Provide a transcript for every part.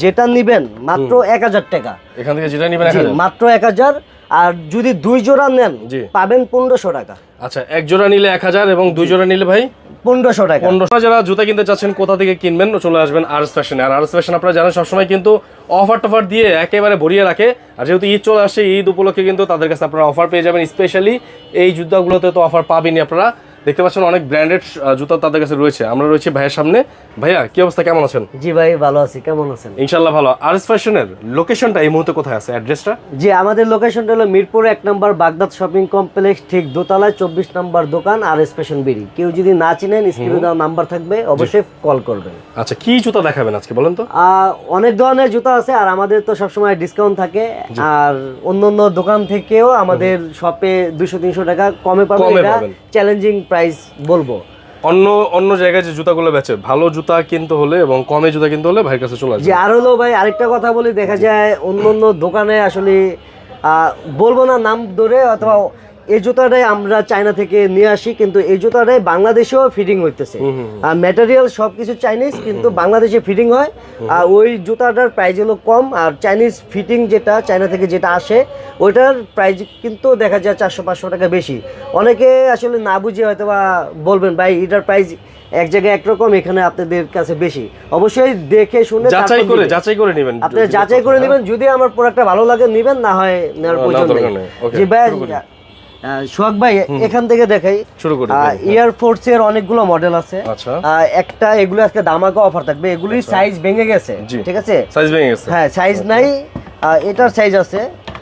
যেটা নিবেন মাত্র 1000 টাকা। এখান থেকে যেটা নেবেন 1000 মাত্র 1000। আর যদি 2 জোড়া নেন পাবেন 1500 টাকা। আচ্ছা, এক জোড়া নিলে 1000 এবং 2 জোড়া নিলে ভাই 1500 টাকা। 1500। যারা জুতা কিনতে চাচ্ছেন কোথা থেকে কিনবেন, চলে আসবেন আরএস ফ্যাশনে। আর আরএস ফ্যাশন আপনারা জানেন সবসময় কিন্তু অফার টফার দিয়ে একেবারে ভরিয়ে রাখে। আর যেহেতু ঈদ চলে আসছে, ঈদ উপলক্ষে কিন্তু তাদের কাছে আপনারা অফার পেয়ে যাবেন। স্পেশালি এই জুতাগুলোতে তো অফার পাবেনই আপনারা। দেখতে পাচ্ছেন অনেক ব্র্যান্ডেড জুতা তাদের কাছে রয়েছে। আমরা রয়েছি ভাইয়ের সামনে। ভাইয়া কি অবস্থা, কেমন আছেন? জি ভাই ভালো আছি, কেমন আছেন? ইনশাআল্লাহ ভালো। আরএস ফ্যাশনের লোকেশনটা এই মুহূর্তে কোথায় আছে, অ্যাড্রেসটা? জি আমাদের লোকেশনটা হলো মিরপুর 1 নম্বর বাগদাদ শপিং কমপ্লেক্স, ঠিক দোতলায় 24 নম্বর দোকান, আরএস ফ্যাশন বিডি। কেউ যদি না চিনেন স্ক্রিনে দেওয়া নাম্বার থাকবে, অবশ্যই কল করবেন। আচ্ছা, কি জুতা দেখাবেন আজকে বলেন তো? অনেক ধরনের জুতা আছে, আর আমাদের তো সবসময় ডিসকাউন্ট থাকে। আর অন্য দোকান থেকেও আমাদের শপে 200-300 টাকা কমে পাবেন। এটা চ্যালেঞ্জিং প্রাইস বলবো। অন্য জায়গায় যে জুতাগুলো বেচে, ভালো জুতা কিনতে হলে এবং কমে জুতা কিনতে হলে ভাইয়ের কাছে চলে আসবে। যে আর হলো ভাই আরেকটা কথা বলি, দেখা যায় অন্য দোকানে আসলে বলবো না নাম ধরে, অথবা এই জুতাটাই আমরা চায়না থেকে নিয়ে আসি, কিন্তু এই জুতাটাই বাংলাদেশেও ফিটিং হইতেছে। ম্যাটেরিয়াল সবকিছু চাইনিজ, কিন্তু বাংলাদেশে ফিটিং হয়। আর ওই জুতাটার প্রাইস হলো কম, আর চাইনিজ ফিটিং যেটা চায়না থেকে যেটা আসে ওইটার প্রাইস কিন্তু দেখা যায় 400-500 টাকা বেশি। অনেকে আসলে না বুঝে হয়তো বা বলবেন ভাই এটার প্রাইস এক জায়গায় একরকম, এখানে আপনাদের কাছে বেশি। অবশ্যই দেখে শুনে যাচাই করে নেবেন। আপনি যাচাই করে নেবেন, যদি আমার প্রোডাক্টটা ভালো লাগে নেবেন, না হয় নেওয়ার প্রয়োজন নেই। জি ভাই সোহাগ ভাই এখান থেকে দেখাই শুরু করি। এয়ারফোর্স এর অনেকগুলো মডেল আছে। একটা এগুলো আজকে দামাকা অফার থাকবে। এগুলি সাইজ ভেঙে গেছে, ঠিক আছে? সাইজ ভেঙে গেছে, হ্যাঁ সাইজ নাই। এটার সাইজ আছে।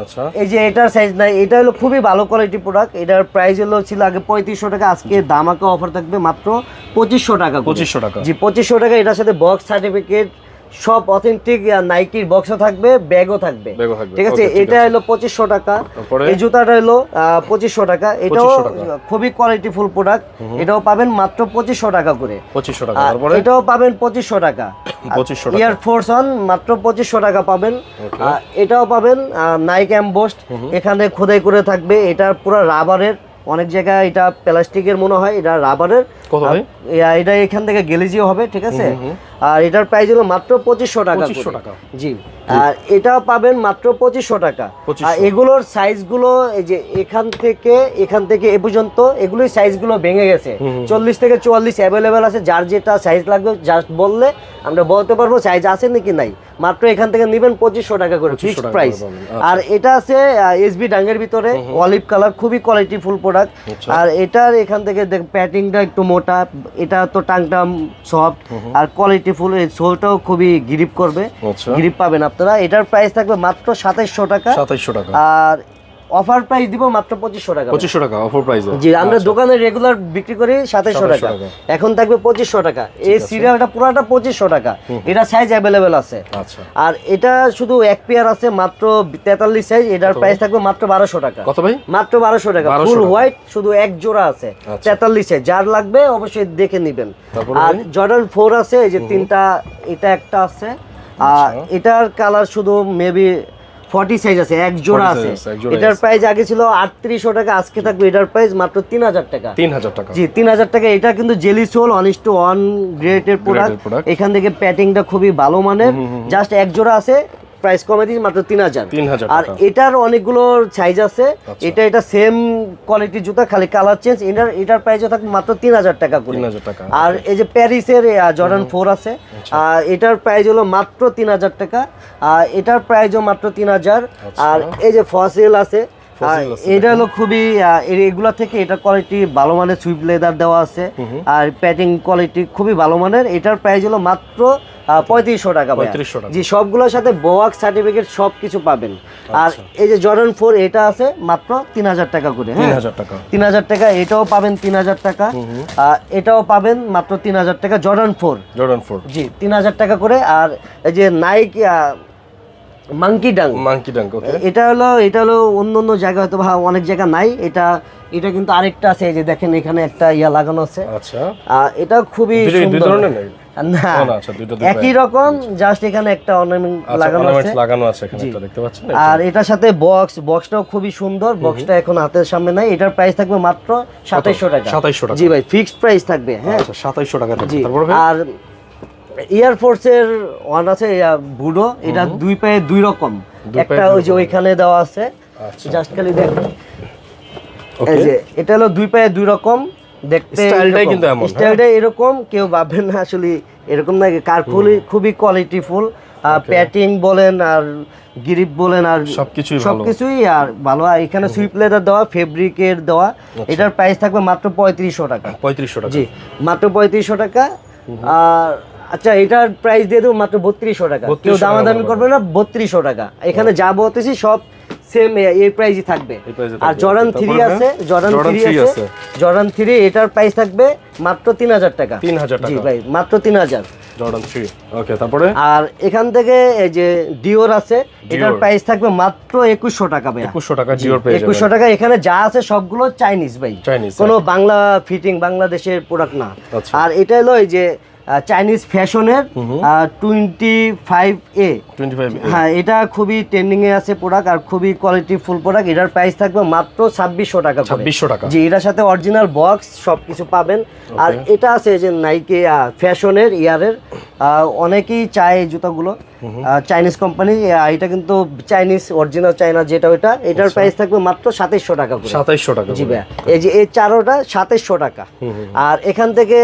আচ্ছা, এই যে এটার সাইজ নাই। এটা হলো খুবই ভালো কোয়ালিটি প্রোডাক্ট। এটার প্রাইস হলো ছিল আগে 3500 টাকা, আজকে দামাকা অফার থাকবে মাত্র 2500 টাকা। 2500 টাকা, জি 2500 টাকা। এটার সাথে বক্স সার্টিফিকেট সব অথেন্টিক নাইকির বক্সও থাকবে, ব্যাগও থাকবে, ঠিক আছে? এটা হলো 2500 টাকা। এই জুতাটা হলো 2500 টাকা। এটাও খুবই কোয়ালিটিফুল প্রোডাক্ট। এটাও পাবেন মাত্র 2500 টাকা করে। 2500 টাকা। এটাও পাবেন 2500 টাকা। এয়ারফোর্স অন মাত্র 2500 টাকা পাবেন। এটাও পাবেন নাইক এমবোসড, এখানে খোদাই করে থাকবে। এটা পুরো রাবারের, অনেক জায়গায় এটা প্লাস্টিকের মনে হয়, এটা রাবারের। এটা এখান থেকে গেলেজিও হবে, ঠিক আছে? আর এটার প্রাইস হলো মাত্র 2500 টাকা। জি, আর এটাও পাবেন মাত্র 2500 টাকা। আর এগুলোর সাইজগুলো এই যে এখান থেকে এ পর্যন্ত এগুলোর সাইজগুলো ভেঙে গেছে। 40 থেকে 44 অ্যাভেলেবেল আছে। যার যেটা সাইজ লাগবে জাস্ট বললে আমরা বলতে পারবো সাইজ আছে নাকি নাই। মাত্র এখান থেকে নেবেন 2500 টাকা করে ফিক্সড প্রাইস। আর এটা আছে এসবি ডাঙ্গের ভিতরে, অলিভ কালার, খুবই কোয়ালিটিফুল প্রোডাক্ট। আর এটার এখান থেকে প্যাটিংটা একটু মোটা, এটা তো টাংটা সফট আর কোয়ালিটিফুল। এই সোলটাও খুবই গ্রিপ করবে, গ্রিপ পাবেন আপনারা। এটার প্রাইস থাকবে মাত্র 2700 টাকা। আর অফার প্রাইস দিব মাত্র 2500 টাকা। 2500 টাকা অফার প্রাইস। জি, আমরা দোকানে রেগুলার বিক্রি করি 2700 টাকা, এখন থাকবে 2500 টাকা। এই সিরিয়ালটা পুরোটা 2500 টাকা। এটা সাইজ अवेलेबल আছে। আচ্ছা, আর এটা শুধু এক পেয়ার আছে মাত্র 43 সাইজ। এটার প্রাইস থাকবে মাত্র 1200 টাকা। কত ভাই? মাত্র 1200 টাকা। ফুল হোয়াইট, শুধু এক জোড়া আছে 43 সাইজ। যার লাগবে অবশ্যই দেখে নেবেন। আর জর্ডান 4 আছে, এই যে তিনটা, এটা একটা আছে। আর এটার কালার শুধু মেবি 40 সাইজ আছে, এক জোড়া আছে। এটার প্রাইস আগে ছিল 3800 টাকা, আজকে থাকবে এটার প্রাইস মাত্র 3000 টাকা। 3000 টাকা। জি 3000 টাকা। এটা কিন্তু জেলি সোল 1:1 গ্রেডের প্রোডাক্ট। এখান থেকে প্যাটিংটা খুবই ভালো মানের। জাস্ট এক জোড়া আছে, প্রাইস কমে দিয়েছি মাত্র 3000। আর এটার অনেকগুলো সাইজ আছে। এটা সেম কোয়ালিটি জুতা, খালি কালার চেঞ্জ। এটার প্রাইসও থাকবে মাত্র 3000 টাকা করে। আর এই যে প্যারিসের জর্ডান 4 আছে, এটার প্রাইস হলো মাত্র 3000 টাকা। আর এটার প্রাইসও মাত্র 3000। আর এই যে ফসিল আছে, এটা হলো খুবই এগুলা থেকে এটা কোয়ালিটি ভালো মানের, সুইপ লেদার দেওয়া আছে। আর প্যাটিং কোয়ালিটি খুবই ভালো মানের। এটার প্রাইস হলো মাত্র 3500 টাকা। জি, সবগুলোর সাথে বক্স সার্টিফিকেট সবকিছু পাবেন। আর এই যে জর্ডান 4 এটা আছে মাত্র 3000 টাকা করে। 3000 টাকা। এটাও পাবেন 3000 টাকা। এটাও পাবেন মাত্র 3000 টাকা। জর্ডান 4 জি 3000 টাকা করে। আর এই যে নাইক মাঙ্কি ডাং, এটা হলো অন্য জায়গায় হয়তো অনেক জায়গা নাই। এটা কিন্তু আরেকটা আছে, এই যে দেখেন এখানে একটা ইয়া লাগানো আছে। আচ্ছা, এটা খুবই সুন্দর। না, একই রকম, জাস্ট এখানে একটা অর্নামেন্ট লাগানো আছে এখানে, এটা দেখতে পাচ্ছেন। আর এটার সাথে বক্সটাও খুবই সুন্দর। বক্সটা এখন হাতের সামনে নাই। এটার প্রাইস থাকবে মাত্র 2700 টাকা। 2700 টাকা। জি ভাই, ফিক্সড প্রাইস থাকবে। হ্যাঁ, 2700 টাকা। আর এয়ারফোর্সের ওয়ান আছে বুডো, এটা দুই পায়ে দুই রকম, একটা ওই যে ওইখানে দেওয়া আছে, জাস্ট খালি দেখুন এই যে এটা হলো দুই পায়ে দুই রকম দেখতে, স্টাইলটাই কিন্তু এমন, স্টাইলটা এরকম, কেউ ভাববেন না আসলে এরকম না, কার খুবই কোয়ালিটিফুল, প্যাটিং বলেন আর গ্রিপ বলেন আর সবকিছুই আর ভালো। আর এখানে সুইপ লেদার দেওয়া, ফেব্রিকের দেওয়া, এটার প্রাইস থাকবে মাত্র 3500 টাকা। 3500 টাকা, জি মাত্র 3500 টাকা। আর আচ্ছা এটার প্রাইস দিয়ে দেবো মাত্র 3200 টাকা, কেউ দামাদামি করবে না, 3200 টাকা। এখানে যা বলতেছি সব সেম এই প্রাইসই থাকবে। আর জর্ডান 3 আছে, জর্ডান 3 এটার প্রাইস থাকবে মাত্র 3000 টাকা। 3000 টাকা, জি ভাই মাত্র 3000 জর্ডান 3। ওকে, তারপরে আর এখান থেকে এই যে ডিওর আছে, এটার প্রাইস থাকবে মাত্র 2100 টাকা ভাই। 2100 টাকা ডিওর পেয়ে যাবেন। 2100 টাকা। এখানে যা আছে সবগুলো চাইনিজ ভাই, কোনো বাংলা ফিটিং বাংলাদেশের প্রোডাক্ট না। আর এটা হলো এই যে চাইনিজ ফ্যাশনের 25A। হ্যাঁ, এটা খুবই ট্রেন্ডিং এ আছে প্রোডাক্ট আর খুবই কোয়ালিটি ফুল প্রোডাক্ট। এটার প্রাইস থাকবে মাত্র 2600 টাকা। 2600 টাকা, জি এটার সাথে অরিজিনাল বক্স সবকিছু পাবেন। আর এটা আছে যে নাইকি ফ্যাশনের ইয়ারের, অনেকেই চায় এই জুতাগুলো, চাইনিজ কোম্পানি, এটা কিন্তু চাইনিজ অরিজিনাল চায়না যেটা ওইটা, এটার প্রাইস থাকবে মাত্র 2700 টাকা করে। 2700 টাকা, জি ভাই। এই যে এই চারোটা 2700 টাকা। আর এখান থেকে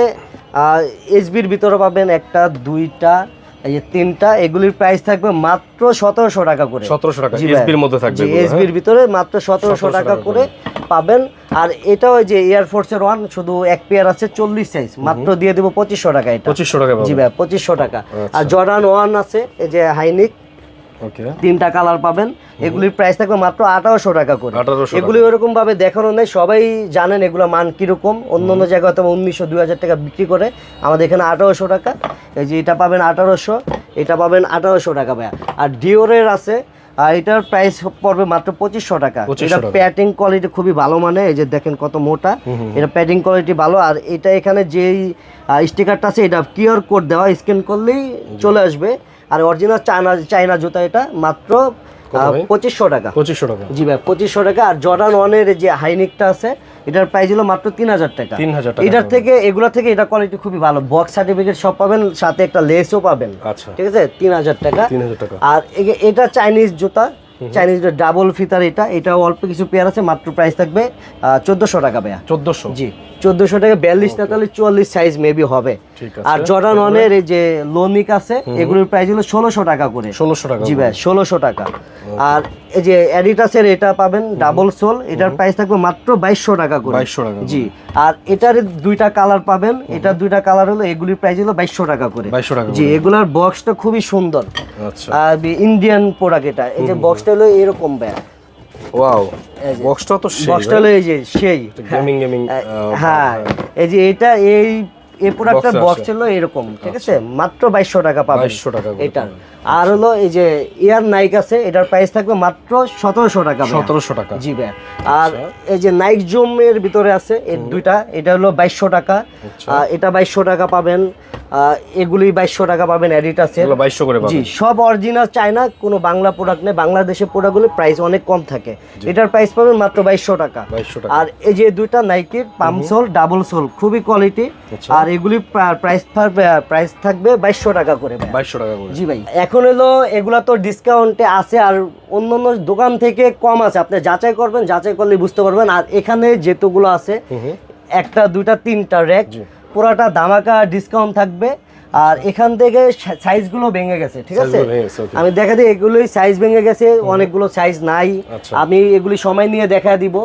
এসবির ভিতরে পাবেন একটা, দুইটা, এই যে তিনটা, এগুলির প্রাইস থাকবে মাত্র 1700 টাকা করে। 1700 টাকা এসবির মধ্যে থাকবে, এসবির ভিতরে মাত্র 1700 টাকা করে পাবেন। আর এটা ওই যে এয়ারফোর্সের ওয়ান, শুধু এক পেয়ার আছে 40 সাইজ, মাত্র দিয়ে দেব 2500 টাকা। এটা 2500 টাকা, জি ভাই 2500 টাকা। আর জর্ডান 1 আছে এই যে হাইনিক, ওকে, তিনটা কালার পাবেন, এগুলির প্রাইস থাকবে মাত্র 1800 টাকা করে। এগুলি ওরকম ভাবে দেখানো নেই, সবাই জানেন এগুলো মান কিরকম, অন্য অন্য জায়গায় হয়তো 1900-2000 টাকা বিক্রি করে, আমাদের এখানে 1800 টাকা। এই যে এটা পাবেন 1800, এটা পাবেন 1800 টাকা ভাই। আর ডিওরের আছে, আর এটার প্রাইস পড়বে মাত্র 2500 টাকা। এটা প্যাটিং কোয়ালিটি খুবই ভালো, মানে এই যে দেখেন কত মোটা, এটা প্যাটিং কোয়ালিটি ভালো। আর এটা এখানে যেই স্টিকারটা আছে, এটা কিউআর কোড দেওয়া, স্ক্যান করলেই চলে আসবে। আর অরিজিনাল চায়না জুতা, এটা মাত্র 2500 টাকা। 2500 টাকা, জি ভাই 2500 টাকা। আর জর্ডান 1-এর যে হাইনিকটা আছে, এটার প্রাইস হলো মাত্র 3000 টাকা। 3000 টাকা। এটার থেকে এগুলা থেকে এটা কোয়ালিটি খুবই ভালো, বক্স সার্টিফিকেট সব পাবেন, সাথে একটা লেসও পাবেন। আচ্ছা, ঠিক আছে, 3000 টাকা। 3000 টাকা। আর এটা চাইনিজ জুতা, চাইনিজ ডাবল ফিতার, এটাও অল্প কিছু পেয়ার আছে, মাত্র প্রাইস থাকবে 1400 টাকা ভাইয়া। 1400, জি 1400 টাকা। 42, 43, 44 সাইজ মেবি হবে। আর জর্ডান 1-এর এই যে লোমিক আছে, এগুলোর প্রাইস হলো 1600 টাকা করে। 1600 টাকা, জি ভাই 1600 টাকা। আর এই যে অ্যাডিডাসের এটা পাবেন ডাবল সোল, এটার প্রাইস থাকবে মাত্র 2200 টাকা করে। 2200 টাকা, জি। আর এটার দুইটা কালার পাবেন, এটার দুইটা কালার হলো, এগুলির প্রাইস হলো 2200 টাকা করে। 2200 টাকা, জি। এগুলার বক্সটা খুবই সুন্দর, আচ্ছা, আর ইন্ডিয়ান প্রোডাক্ট এটা। এই যে বক্সটা হলো এরকম ভাই, ওয়াও, বক্সটা তো সেই, বক্সটা হলো এই যে সেই গেমিং, হ্যাঁ এই যে এটা এই প্রোডাক্টের বক্স ছিল এরকম, ঠিক আছে, মাত্র 2200 টাকা পাবেন। 2200 টাকা এটা। আর হলো এই যে এয়ার নাইক আছে, এটার প্রাইস থাকবে মাত্র 1700 টাকা। 1700 টাকা, জি ভাই। আর এই যে নাইক জুম এর ভিতরে আছে এই দুইটা, এটা হলো 2200 টাকা। এটা 2200 টাকা পাবেন। এগুলি 2200 টাকা পাবেন, এডিট আছে 2200 করে পাবেন। জি, সব অরিজিনাল চায়না, কোনো বাংলা প্রোডাক্ট নেই। বাংলাদেশের প্রোডাক্টগুলোর প্রাইস অনেক কম থাকে, এটার প্রাইস পাবেন মাত্র 2200 টাকা। আর এই যে দুইটা নাইকির পাম্প সোল, ডাবল সোল, খুবই কোয়ালিটি। আর এগুলি প্রাইস থাকবে 2200 টাকা করে। 2200 টাকা করে, জি ভাই। এখন হলো এগুলা তো ডিসকাউন্টে আছে, আর অন্য অন্য দোকান থেকে কম আছে, আপনি যাচাই করবেন, যাচাই করলে বুঝতে পারবেন। আর এখানে যেতগুলো আছে, একটা, দুইটা, তিনটা র্যাক, পুরাটা ধামাকা ডিসকাউন্ট থাকবে। আর এখান থেকে সাইজগুলো ভেঙে গেছে, ঠিক আছে, আমি দেখা দিই, এগুলোই সাইজ ভেঙে গেছে, অনেকগুলো সাইজ নাই, আমি এগুলি সময় নিয়ে দেখা দিব।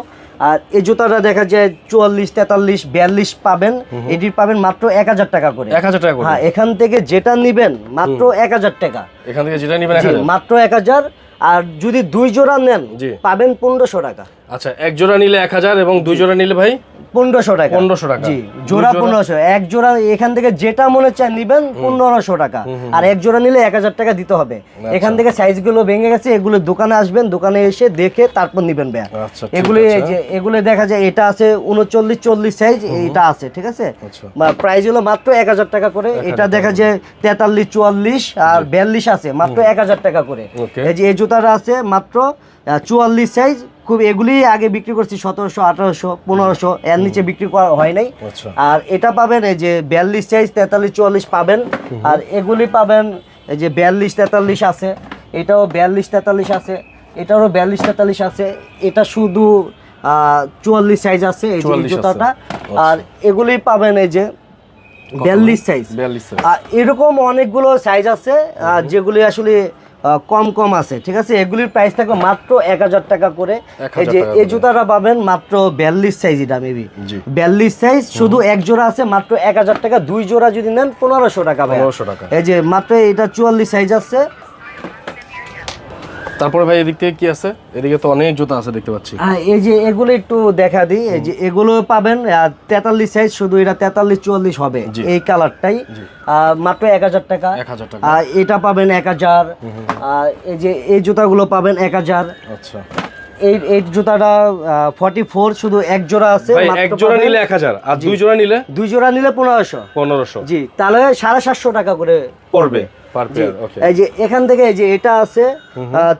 আর এই জুতাটা দেখা যায় 44, 43, 42 পাবেন, এটির পাবেন মাত্র 1000 টাকা করে। 1000 টাকা করে, হ্যাঁ। এখান থেকে যেটা নিবেন মাত্র 1000 টাকা, এখান থেকে যেটা নিবেন 1000, মাত্র 1000। আর যদি 2 জোড়া নেন পাবেন 1500 টাকা। আচ্ছা, এক জোড়া নিলে 1000 এবং 2 জোড়া নিলে ভাই 1500 টাকা। 1500 টাকা, জি, জোড়া 1500। এক জোড়া এখান থেকে যেটা মনে চায় নিবেন 1500 টাকা। আর এক জোড়া নিলে 1000 টাকা দিতে হবে। এখান থেকে সাইজগুলো ভেঙে গেছে, এগুলো দোকানে আসবেন, দোকানে এসে দেখে তারপর নিবেন ভাই। এগুলো দেখা যায় এটা আছে 39, 40 সাইজ, এটা আছে, ঠিক আছে। প্রাইস হলো মাত্র 1000 টাকা করে। এটা দেখা যায় 43, 44 আর 42 আছে, মাত্র 1000 টাকা করে। এই যে এই জুতাটা আছে মাত্র 44 সাইজ, খুব এগুলি আগে বিক্রি করছি 1700, 1800, 1500, এর নিচে বিক্রি করা হয় নাই। আচ্ছা। আর এটা পাবেন এই যে 42 সাইজ 43, 44 পাবেন। আর এগুলি পাবেন এই যে 42, 43 আছে, এটাও 42, 43 আছে, এটারও 42, 43 আছে, এটা শুধু 44 সাইজ আছে এই যে 44 জুতাটা। আছে। আর এগুলি পাবেন এই যে 42 সাইজ। 42 সাইজ। আর এরকম অনেকগুলো সাইজ আছে যেগুলি আসলে কম আছে, ঠিক আছে। এগুলির প্রাইস থাকবে মাত্র 1000 টাকা করে। এই যে এই জুতাটা পাবেন মাত্র 42 সাইজ, এটা মেবি 42 সাইজ, শুধু এক জোড়া আছে মাত্র 1000 টাকা। 2 জোড়া যদি নেন 1500 টাকা ভাই। 1500 টাকা। এই যে মাত্র এটা 44 সাইজ আছে। তারপরে ভাই এদিক থেকে কি আছে? এদিকে তো অনেক জুতা আছে দেখতে পাচ্ছি। এই যে এগুলো একটু দেখা দিই, এই যে এগুলো পাবেন 43 সাইজ, শুধু এটা 43, 44 হবে এই কালারটাই, মাত্র 1000 টাকা। 1000 টাকা। এটা পাবেন 1000। এই যে এই জুতাগুলো পাবেন 1000। আচ্ছা। এই জুতাটা 44, শুধু এক জোড়া আছে। ভাই এক জোড়া নিলে 1000, আর 2 জোড়া নিলে? 2 জোড়া নিলে 1500। জি, তাহলে 750 টাকা করে পড়বে পার পেয়ার। ওকে। এই যে এখান থেকে এই যে এটা আছে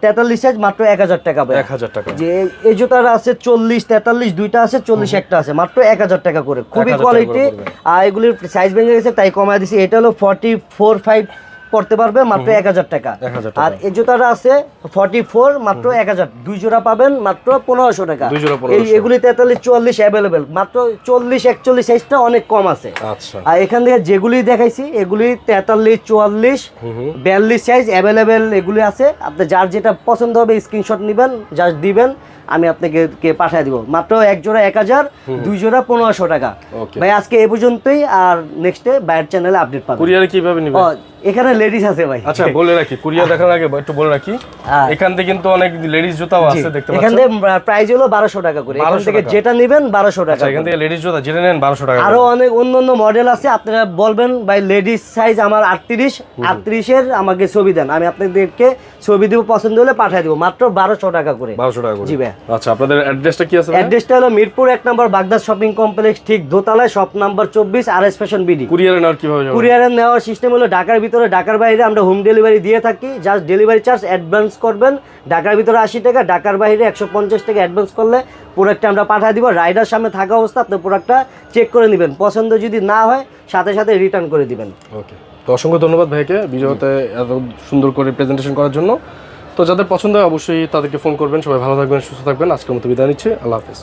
43 সাইজ, মাত্র 1000 টাকা ভাই। 1000 টাকা। যে এই জুতাটা আছে 40, 43, দুইটা আছে, 40 একটা আছে, মাত্র 1000 টাকা করে। খুবই কোয়ালিটি। আর এগুলির সাইজ ভেঙে গেছে তাই কমায় দিছি। এটা হলো 44, 5 পড়তে পারবে, মাত্র 1000 টাকা। আর এই জুতাটা আছে 44, মাত্র 1000। 2 জোড়া পাবেন মাত্র 1500 টাকা। এগুলি 43, 44 অ্যাভেলেবেল, মাত্র 40, 41 সাইজটা অনেক কম আছে। আচ্ছা। আর এখান থেকে যেগুলি দেখাইছি এগুলি 43, 44, 42 সাইজ অ্যাভেলেবেল এগুলি আছে। আপনি যার যেটা পছন্দ হবে স্ক্রিনশট নেবেন, জাস্ট দিবেন, আমি আপনাকে পাঠিয়ে দিব। মাত্র এক জোড়া 1000, 2 জোড়া 1500 টাকা। ভাই আজকে এই পর্যন্তই, আর নেক্সটে বাইরের চ্যানেলে আপডেট পাবেন। কুরিয়ারে কিভাবে নিবেন? এখানে লেডিস আছে ভাই। আচ্ছা, বলে রাখি, কুরিয়ার দেখার আগে একটু বলে রাখি, এখান থেকে কিন্তু অনেক লেডিস জুতাও আছে দেখতে পাচ্ছেন। এখান থেকে প্রাইস হলো 1200 টাকা করে। এখান থেকে যেটা নেবেন 1200 টাকা। আচ্ছা, এখান থেকে লেডিস জুতা যেটা নেন 1200 টাকা। আরো অনেক অন্যান্য মডেল আছে, আপনারা বলবেন ভাই লেডিস সাইজ আমার 38 এর আমাকে ছবি দেন, আমি আপনাদেরকে ছবি দিব, পছন্দ হলে পাঠিয়ে দিব, মাত্র 1200 টাকা করে। 1200 টাকা করে। জি ভাই। আচ্ছা, আপনাদের অ্যাড্রেসটা কি আছে? অ্যাড্রেসটা হলো মিরপুর 1 নম্বর বাগদাদ শপিং কমপ্লেক্স, ঠিক দোতলায়, shop number 24, RS fashion BD. কুরিয়ারে নেওয়ার কিভাবে যাবে? কুরিয়ারে নেওয়ার সিস্টেম হলো ঢাকার ভিতরে, ঢাকার বাইরে আমরা হোম ডেলিভারি দিয়ে থাকি। জাস্ট ডেলিভারি চার্জ অ্যাডভান্স করবেন। ঢাকার ভিতরে 80 টাকা, ঢাকার বাইরে 150 টাকা অ্যাডভান্স করলে প্রোডাক্টটা আমরা পাঠিয়ে দিব। রাইডার সামনে থাকা অবস্থা আপনি প্রোডাক্টটা চেক করে নেবেন, পছন্দ যদি না হয় সাথে সাথে রিটার্ন করে দিবেন। ওকে, তো অসংখ্য ধন্যবাদ ভাইকে ভিডিওতে এত সুন্দর করে প্রেজেন্টেশন করার জন্য। তো যাদের পছন্দ হয় অবশ্যই তাদেরকে ফোন করবেন। সবাই ভালো থাকবেন, সুস্থ থাকবেন। আজকের মতো বিদায় নিচ্ছি। আল্লাহ হাফেজ।